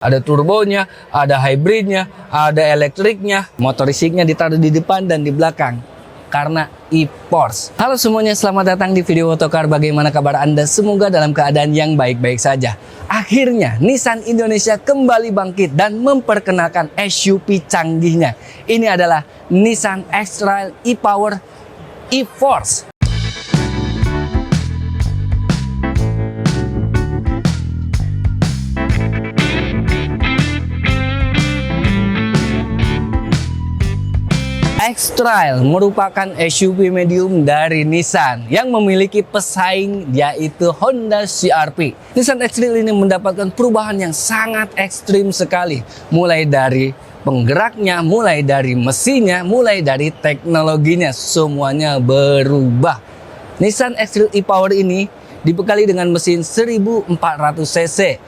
Ada turbonya, ada hybridnya, ada elektriknya. Motor listriknya ditaruh di depan dan di belakang karena e-Porsche. Halo semuanya, selamat datang di video Otokar. Bagaimana kabar Anda? Semoga dalam keadaan yang baik-baik saja. Akhirnya Nissan Indonesia kembali bangkit dan memperkenalkan SUV canggihnya. Ini adalah Nissan X-Trail e-Power e-Force. X-Trail merupakan SUV medium dari Nissan yang memiliki pesaing yaitu Honda CR-V. Nissan X-Trail ini mendapatkan perubahan yang sangat ekstrim sekali, mulai dari penggeraknya, mulai dari mesinnya, mulai dari teknologinya, semuanya berubah. Nissan X-Trail e-Power ini dibekali dengan mesin 1400 cc.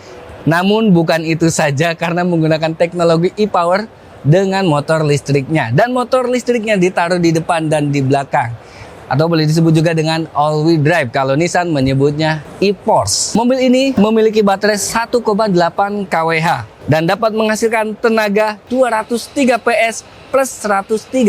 Namun bukan itu saja, karena menggunakan teknologi e-Power dengan motor listriknya, dan motor listriknya ditaruh di depan dan di belakang, atau boleh disebut juga dengan all-wheel drive kalau Nissan menyebutnya e-Force. Mobil ini memiliki baterai 1,8 kWh dan dapat menghasilkan tenaga 203 PS plus 135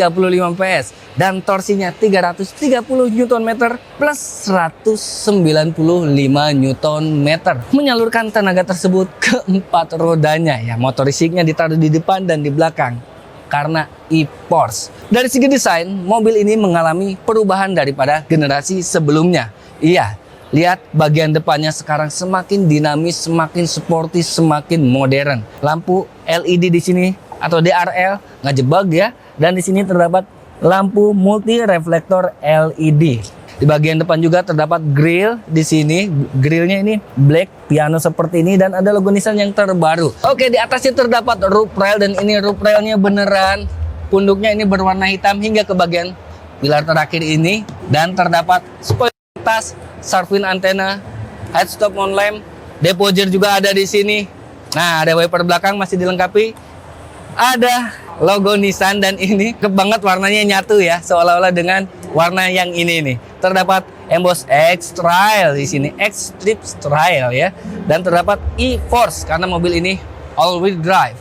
PS dan torsinya 330 Nm plus 195 Nm. Menyalurkan tenaga tersebut ke 4 rodanya ya. Motor listriknya ditaruh di depan dan di belakang karena e-Force. Dari segi desain, mobil ini mengalami perubahan daripada generasi sebelumnya. Iya, lihat bagian depannya sekarang semakin dinamis, semakin sporty, semakin modern. Lampu LED di sini atau DRL ngejebak ya, dan di sini terdapat lampu multi reflektor LED. Di bagian depan juga terdapat grill di sini. Grillnya ini black piano seperti ini dan ada logo Nissan yang terbaru. Oke, di atasnya terdapat roof rail dan ini roof railnya beneran. Punduknya ini berwarna hitam hingga ke bagian pilar terakhir ini, dan terdapat spoiler atas, shark fin antena, head stop mount lamp, depoger juga ada di sini. Nah, ada wiper belakang masih dilengkapi. Ada logo Nissan dan ini keren banget, warnanya nyatu ya, seolah-olah dengan warna yang ini nih. Terdapat emboss X-Trail di sini, X-Strip Trail ya, dan terdapat e-Force karena mobil ini all-wheel drive,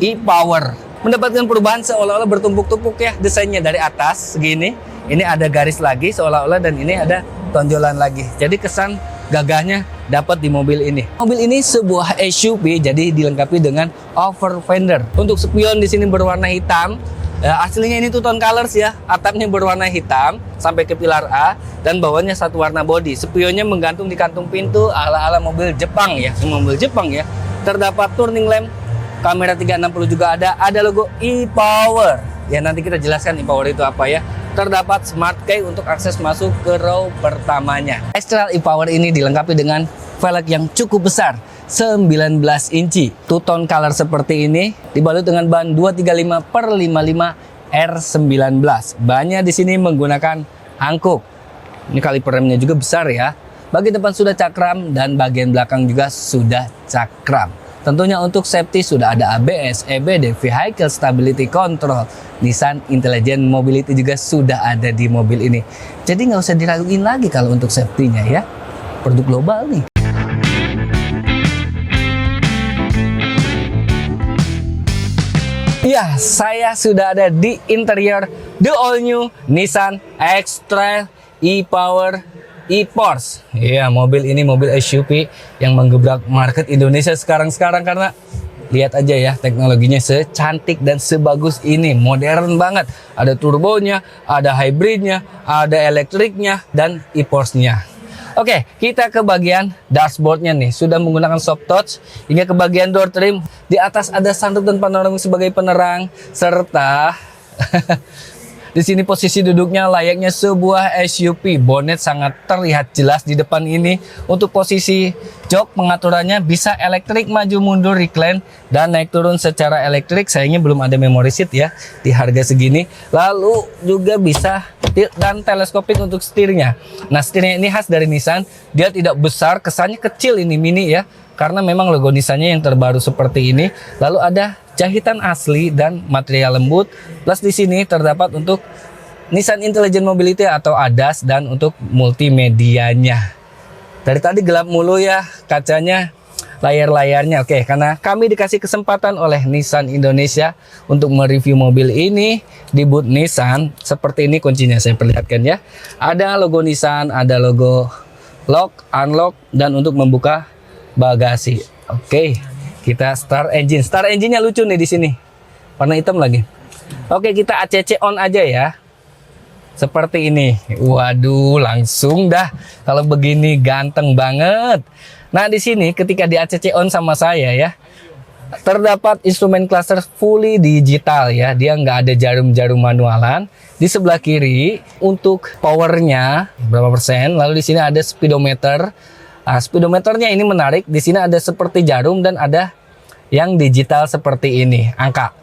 e-Power. Mendapatkan perubahan seolah-olah bertumpuk-tumpuk ya desainnya, dari atas segini, ini ada garis lagi seolah-olah, dan ini ada tonjolan lagi. Jadi kesan gagahnya dapat di mobil ini. Mobil ini sebuah SUV, jadi dilengkapi dengan over fender. Untuk spion di sini berwarna hitam. Aslinya ini two tone colors ya. Atapnya berwarna hitam sampai ke pilar A, dan bawahnya satu warna body. Spionnya menggantung di kantung pintu ala-ala mobil Jepang ya. Mobil Jepang ya. Terdapat turning lamp, kamera 360 juga ada. Ada logo e-Power. Ya, nanti kita jelaskan e-Power itu apa ya. Terdapat smart key untuk akses masuk ke row pertamanya. X-Trail e-Power ini dilengkapi dengan velg yang cukup besar, 19 inci. Two tone color seperti ini, dibalut dengan ban 235/55 R19. Bannya di sini menggunakan hangkuk. Ini kaliper remnya juga besar ya. Bagian depan sudah cakram dan bagian belakang juga sudah cakram. Tentunya untuk safety sudah ada ABS, EBD, Vehicle Stability Control. Nissan Intelligent Mobility juga sudah ada di mobil ini. Jadi nggak usah diraguin lagi kalau untuk safety-nya ya. Produk global nih. Ya, saya sudah ada di interior the all new Nissan X-Trail e-Power e-Force. Iya, mobil ini mobil SUV yang menggebrak market Indonesia sekarang karena lihat aja ya, teknologinya secantik dan sebagus ini, modern banget. Ada turbonya, ada hybridnya, ada elektriknya, dan e-Force-nya. Oke, kita ke bagian dashboardnya nih. Sudah menggunakan soft touch hingga ke bagian door trim. Di atas ada sunroof dan panoramik sebagai penerang, serta di sini posisi duduknya layaknya sebuah SUV. Bonnet sangat terlihat jelas di depan ini. Untuk posisi jok, pengaturannya bisa elektrik maju mundur, recline, dan naik turun secara elektrik. Sayangnya belum ada memory seat ya di harga segini. Lalu juga bisa tilt dan teleskopik untuk setirnya. Nah, setirnya ini khas dari Nissan. Dia tidak besar, kesannya kecil, ini mini ya, karena memang logo Nissan-nya yang terbaru seperti ini. Lalu ada jahitan asli dan material lembut. Plus di sini terdapat untuk Nissan Intelligent Mobility atau ADAS dan untuk multimedianya. Dari tadi gelap mulu ya kacanya. layar-layarnya. Oke, karena kami dikasih kesempatan oleh Nissan Indonesia untuk mereview mobil ini di booth Nissan. Seperti ini kuncinya saya perlihatkan ya. Ada logo Nissan, ada logo lock, unlock, dan untuk membuka bagasi. Oke, kita start engine. Start engine-nya lucu nih di sini. Warna hitam lagi. Oke, kita ACC on aja ya. Seperti ini. Waduh, langsung dah. Kalau begini ganteng banget. Nah, di sini ketika di ACC on sama saya ya, terdapat instrumen cluster fully digital ya. Dia nggak ada jarum-jarum manualan. Di sebelah kiri untuk powernya berapa persen. Lalu di sini ada speedometer. Nah, speedometernya ini menarik. Di sini ada seperti jarum dan ada yang digital seperti ini, angka.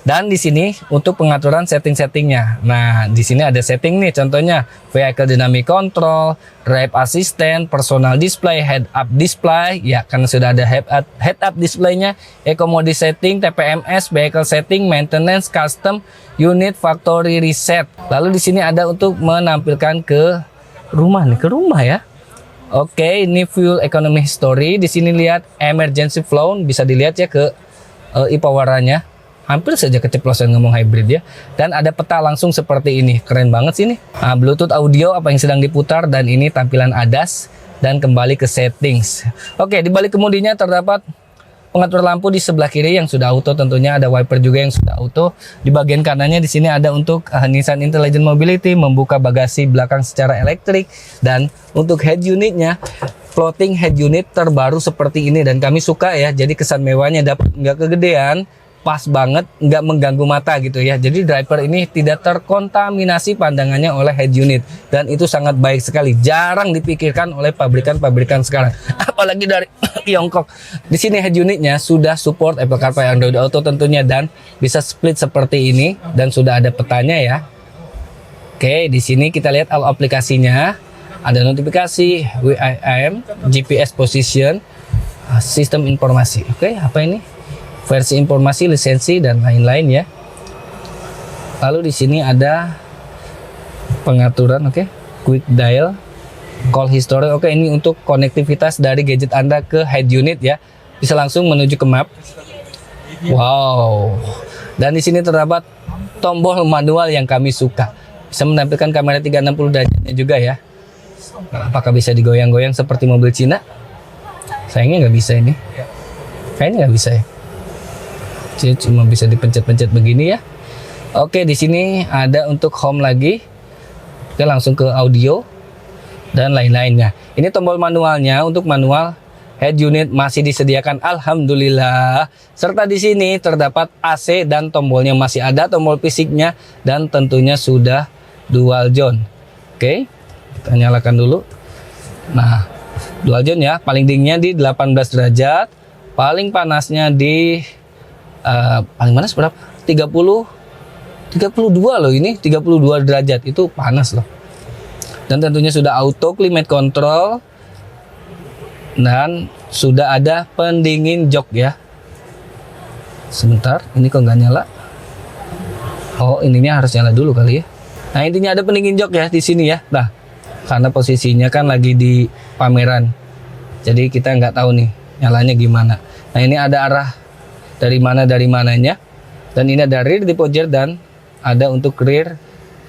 Dan di sini untuk pengaturan setting-settingnya. Nah, di sini ada setting nih, contohnya vehicle dynamic control, drive assistant, personal display, head up display. Ya, karena sudah ada head up displaynya, eco mode setting, TPMS, vehicle setting, maintenance, custom, unit, factory reset. Lalu di sini ada untuk menampilkan ke rumah nih, ke rumah ya. Oke, ini fuel economy history. Di sini lihat emergency flow, bisa dilihat ya ke e-powerannya. Hampir saja keceplosan ngomong hybrid ya. Dan ada peta langsung seperti ini. Keren banget sih ini. Nah, Bluetooth audio apa yang sedang diputar, dan ini tampilan ADAS dan kembali ke settings. Oke, di balik kemudinya terdapat pengatur lampu di sebelah kiri yang sudah auto, tentunya ada wiper juga yang sudah auto. Di bagian kanannya di sini ada untuk Nissan Intelligent Mobility, membuka bagasi belakang secara elektrik, dan untuk head unitnya floating head unit terbaru seperti ini, dan kami suka ya. Jadi kesan mewahnya dapat, nggak kegedean, pas banget, nggak mengganggu mata gitu ya. Jadi driver ini tidak terkontaminasi pandangannya oleh head unit, dan itu sangat baik sekali. Jarang dipikirkan oleh pabrikan-pabrikan sekarang, apalagi dari Tiongkok. Di sini head unitnya sudah support Apple CarPlay, Android Auto tentunya, dan bisa split seperti ini, dan sudah ada petanya ya. Oke, di sini kita lihat all aplikasinya. Ada notifikasi, WIM, GPS position, sistem informasi. Oke, apa ini? Versi informasi, lisensi, dan lain-lain ya. Lalu di sini ada pengaturan, oke, quick dial, call history. Oke, ini untuk konektivitas dari gadget Anda ke head unit ya. Bisa langsung menuju ke map. Wow. Dan di sini terdapat tombol manual yang kami suka. Bisa menampilkan kamera 360 derajatnya juga ya. Apakah bisa digoyang-goyang seperti mobil Cina? Sayangnya nggak bisa ini. Kayaknya nggak bisa ya. Cuma bisa dipencet-pencet begini ya. Oke, di sini ada untuk home lagi. Kita langsung ke audio dan lain-lainnya. Ini tombol manualnya. Untuk manual head unit masih disediakan, alhamdulillah. Serta di sini terdapat AC dan tombolnya masih ada, tombol fisiknya, dan tentunya sudah dual zone. Oke, kita nyalakan dulu. Nah, dual zone ya. Paling dinginnya di 18 derajat, paling panasnya di paling panas berapa? 32 loh ini, 32 derajat itu panas loh. Dan tentunya sudah auto climate control, dan sudah ada pendingin jok ya. Sebentar, ini kok nggak nyala? Oh, ininya harus nyala dulu kali ya. Nah, intinya ada pendingin jok ya di sini ya. Nah, karena posisinya kan lagi di pameran, jadi kita nggak tahu nih nyalanya gimana. Nah, ini ada arah dari mananya, dan ini ada rear diffuser, dan ada untuk rear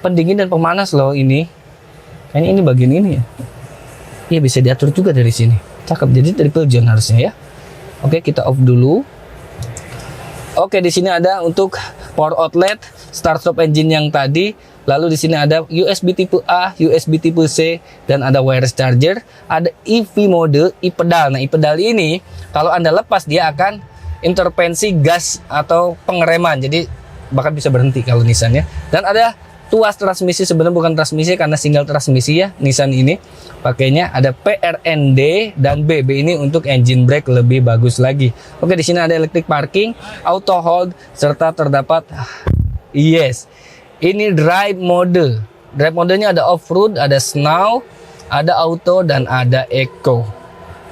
pendingin dan pemanas loh ini. Kayaknya ini bagian ini ya. Iya, bisa diatur juga dari sini. Cakep, jadi triple zone harusnya ya. Oke, kita off dulu. Oke, di sini ada untuk power outlet, start stop engine yang tadi. Lalu di sini ada USB tipe A, USB tipe C, dan ada wireless charger. Ada EV mode, e-pedal. Nah, e-pedal ini kalau Anda lepas dia akan intervensi gas atau pengereman, jadi bahkan bisa berhenti kalau Nissan ya. Dan ada tuas transmisi, sebenarnya bukan transmisi karena single transmisi ya. Nissan ini pakainya ada PRND dan B ini untuk engine brake lebih bagus lagi. Oke, di sini ada electric parking, auto hold, serta terdapat ini drive mode. Drive modenya ada off-road, ada snow, ada auto, dan ada eco.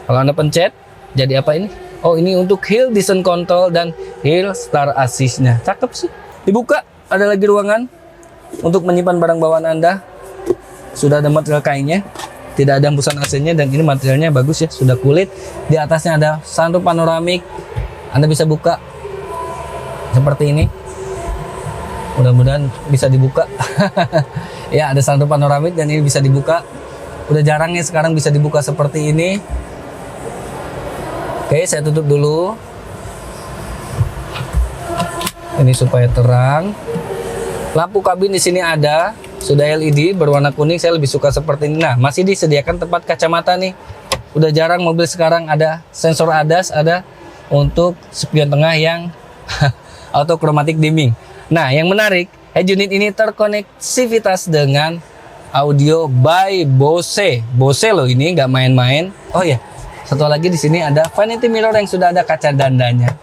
Kalau Anda pencet jadi apa ini? Oh, ini untuk hill descent control dan hill start assist-nya. Cakep sih. Dibuka, ada lagi ruangan untuk menyimpan barang bawaan Anda. Sudah ada material kainnya. tidak ada hembusan AC-nya, dan ini materialnya bagus ya, sudah kulit. Di atasnya ada sunroof panoramik, Anda bisa buka seperti ini, mudah-mudahan bisa dibuka. Ya, ada sunroof panoramik dan ini bisa dibuka. Udah jarangnya sekarang bisa dibuka seperti ini. Oke, saya tutup dulu ini supaya terang. Lampu kabin di sini ada, sudah LED berwarna kuning, saya lebih suka seperti ini. Nah, masih disediakan tempat kacamata nih. Udah jarang mobil sekarang ada sensor ADAS, ada untuk spion tengah yang auto chromatic dimming. Nah, yang menarik, head unit ini terkonektivitas dengan audio by Bose. Bose loh, ini nggak main-main. Oh ya, satu lagi di sini ada vanity mirror yang sudah ada kaca dandanya.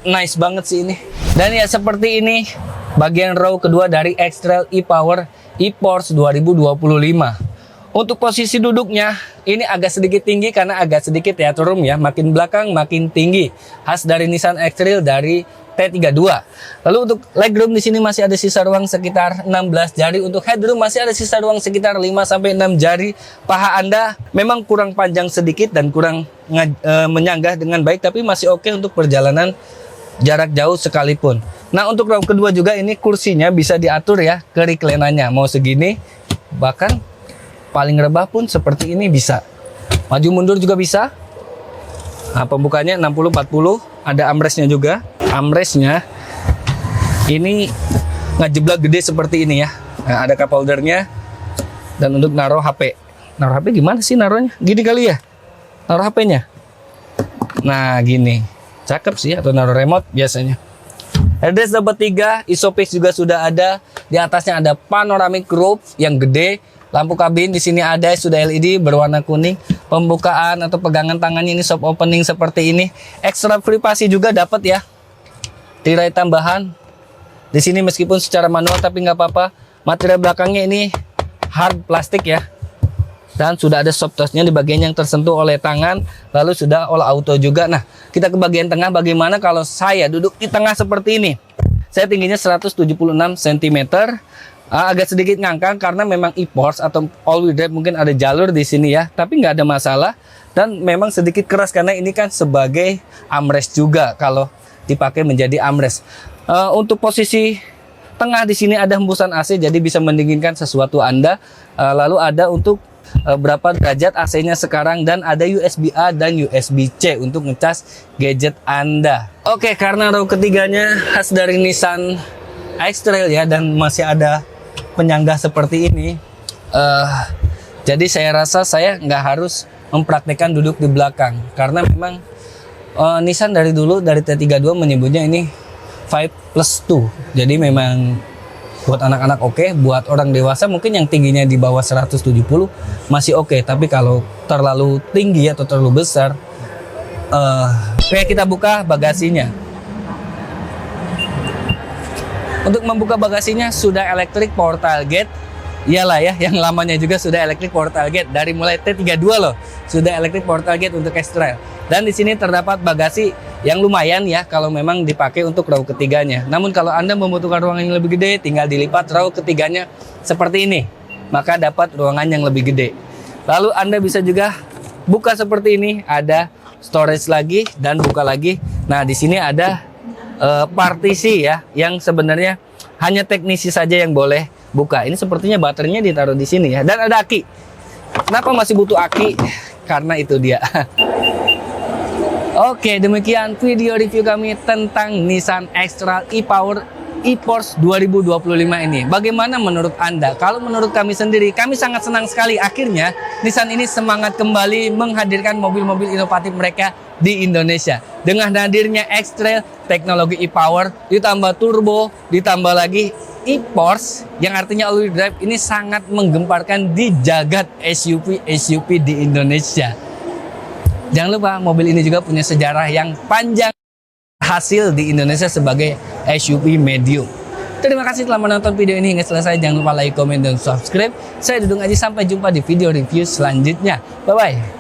Nice banget sih ini. Dan ya seperti ini bagian row kedua dari X-Trail e-Power e-Force 2025. Untuk posisi duduknya ini agak sedikit tinggi karena agak sedikit theater room ya, makin belakang makin tinggi. Khas dari Nissan X-Trail dari T32. Lalu untuk legroom di sini masih ada sisa ruang sekitar 16 jari. Untuk headroom masih ada sisa ruang sekitar 5 sampai 6 jari. Paha Anda memang kurang panjang sedikit dan kurang menyanggah dengan baik, tapi masih oke untuk perjalanan jarak jauh sekalipun. Nah, untuk row kedua juga ini kursinya bisa diatur ya ke recline-nya. Mau segini, bahkan paling rebah pun seperti ini bisa. Maju mundur juga bisa. Nah, pembukanya 60-40, ada armrestnya juga. Armrestnya ini ngejeblak gede seperti ini ya. Nah, ada cup holdernya. Dan untuk naruh HP. Naruh HP gimana sih naruhnya? Gini kali ya? Naruh HP-nya. Nah, gini. Cakep sih, atau naruh remote biasanya. Headrest dapat 3, ISOFIX juga sudah ada. Di atasnya ada panoramic roof yang gede. Lampu kabin di sini ada, sudah LED berwarna kuning. Pembukaan atau pegangan tangannya ini soft opening seperti ini. Extra privasi juga dapat ya. Tirai tambahan. Di sini meskipun secara manual tapi nggak apa-apa. Material belakangnya ini hard plastik ya. Dan sudah ada soft touch-nya di bagian yang tersentuh oleh tangan. Lalu sudah all auto juga. Nah, kita ke bagian tengah. Bagaimana kalau saya duduk di tengah seperti ini? Saya tingginya 176 cm. Agak sedikit ngangkang karena memang e-Force atau all-wheel drive, mungkin ada jalur di sini ya. Tapi nggak ada masalah. Dan memang sedikit keras karena ini kan sebagai armrest juga kalau dipakai menjadi armrest. Untuk posisi tengah di sini ada hembusan AC, jadi bisa mendinginkan sesuatu Anda. Lalu ada untuk berapa derajat AC-nya sekarang, dan ada USB A dan USB C untuk ngecas gadget Anda. Oke, karena row ketiganya khas dari Nissan X-Trail ya, dan masih ada penyangga seperti ini, jadi saya rasa saya nggak harus mempraktekkan duduk di belakang karena memang Nissan dari dulu dari T32 menyebutnya ini 5+2, jadi memang buat anak-anak oke, buat orang dewasa mungkin yang tingginya di bawah 170 masih oke, tapi kalau terlalu tinggi atau terlalu besar, kayak kita buka bagasinya. Untuk membuka bagasinya sudah electric power tailgate, iyalah ya, yang lamanya juga sudah electric power tailgate dari mulai T32 loh, sudah electric power tailgate untuk X-Trail. Dan di sini terdapat bagasi yang lumayan ya kalau memang dipakai untuk row ketiganya. Namun kalau Anda membutuhkan ruangan yang lebih gede, tinggal dilipat row ketiganya seperti ini, maka dapat ruangan yang lebih gede. Lalu Anda bisa juga buka seperti ini, ada storage lagi dan buka lagi. Nah, di sini ada partisi ya, yang sebenarnya hanya teknisi saja yang boleh buka. Ini sepertinya baterainya ditaruh di sini ya, dan ada aki. Kenapa masih butuh aki? Karena itu dia. Oke, demikian video review kami tentang Nissan X-Trail e-Power e-Force 2025 ini. Bagaimana menurut Anda? Kalau menurut kami sendiri, kami sangat senang sekali akhirnya Nissan ini semangat kembali menghadirkan mobil-mobil inovatif mereka di Indonesia. Dengan hadirnya X-Trail, teknologi e-Power, ditambah turbo, ditambah lagi e-Force yang artinya all-wheel drive, ini sangat menggemparkan di jagat SUV di Indonesia. Jangan lupa mobil ini juga punya sejarah yang panjang, hasil di Indonesia sebagai SUV medium. Terima kasih telah menonton video ini hingga selesai. Jangan lupa like, komen, dan subscribe. Saya Dudung Aji, sampai jumpa di video review selanjutnya. Bye-bye.